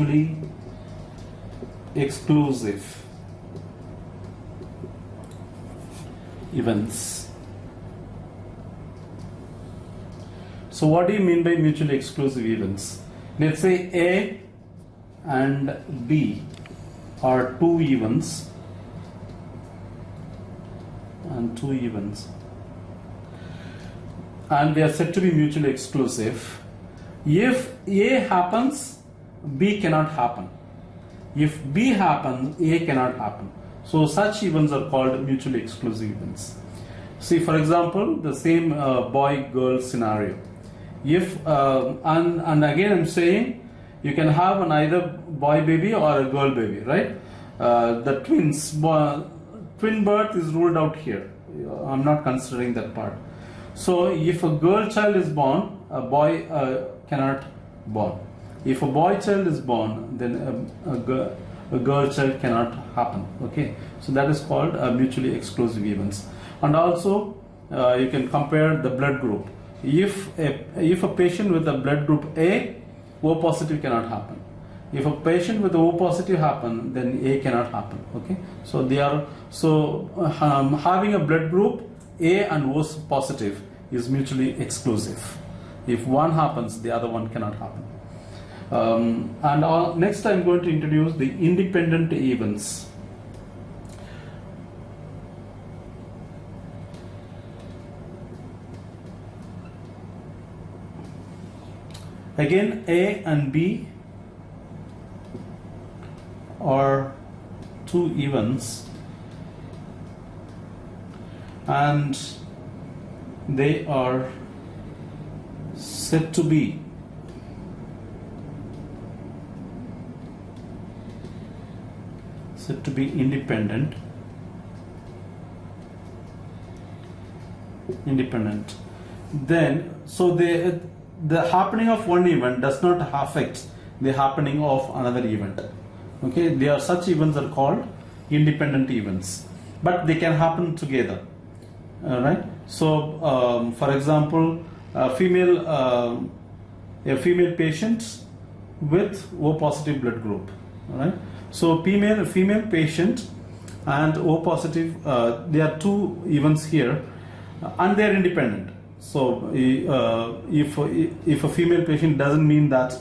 mutually exclusive events. So what do you mean by mutually exclusive events? Let's say A and B are two events and they are said to be mutually exclusive. If A happens, B cannot happen. If B happens, A cannot happen. So such events are called mutually exclusive events. See, for example, the same boy-girl scenario. If and again I'm saying you can have an either boy baby or a girl baby, right? The twin birth is ruled out here. I'm not considering that part. So if a girl child is born, a boy cannot born. If a boy child is born, then a girl child cannot happen. Okay, so that is called mutually exclusive events. And also you can compare the blood group. If a patient with a blood group A, O positive cannot happen. If a patient with O positive happen, then A cannot happen. Okay, so they are having a blood group A and O positive is mutually exclusive. If one happens, the other one cannot happen. Next I'm going to introduce the independent events. Again, A and B are two events and they are said to be independent. Then, so the happening of one event does not affect the happening of another event. Okay, such events are called independent events, but they can happen together. Right? So, for example, a female patient with O positive blood group. Right? So, female patient and O positive, there are two events here, and they are independent. So if a female patient doesn't mean that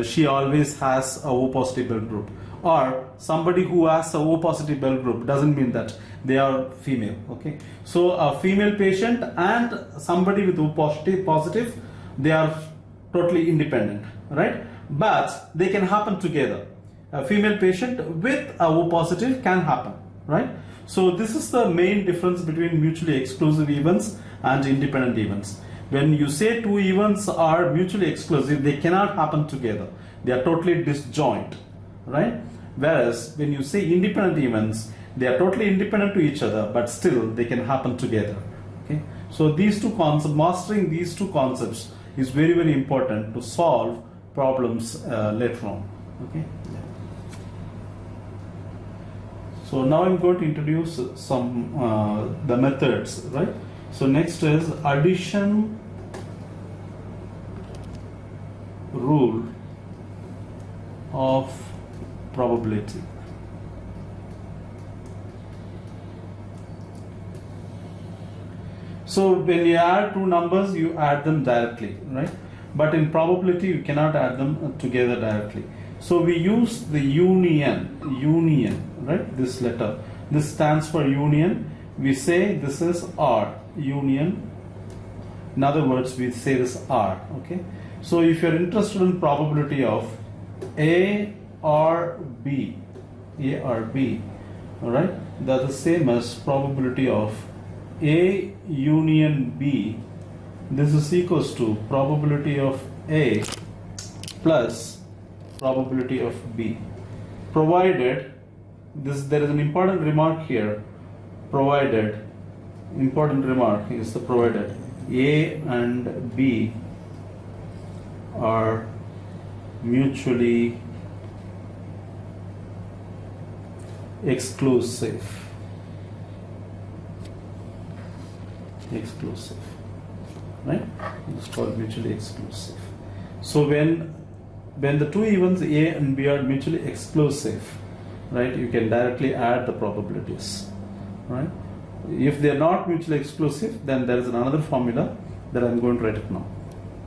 she always has a O positive blood group, or somebody who has a O positive blood group doesn't mean that they are female. Okay, so a female patient and somebody with O positive, they are totally independent, right? But they can happen together. A female patient with a O positive can happen, right? So this is the main difference between mutually exclusive events and independent events. When you say two events are mutually exclusive, they cannot happen together. They are totally disjoint, right? Whereas when you say independent events, they are totally independent to each other, but still they can happen together. Okay? So these two concepts, mastering these two concepts is very, very important to solve problems later on. Okay? So now I'm going to introduce some the methods, right? So next is addition rule of probability. So when you add two numbers, you add them directly, right? But in probability, you cannot add them together directly. So we use the union, right? This letter. This stands for union. We say this is R, union. In other words, we say this R, okay? So if you're interested in probability of A or B, all right? They're the same as probability of A union B. This is equals to probability of A plus probability of B, provided there is an important remark here. Provided, important remark is the provided A and B are mutually exclusive. Right? It's called mutually exclusive. So when when the two events A and B are mutually exclusive, right, you can directly add the probabilities, right? If they are not mutually exclusive, then there is another formula that I'm going to write it now.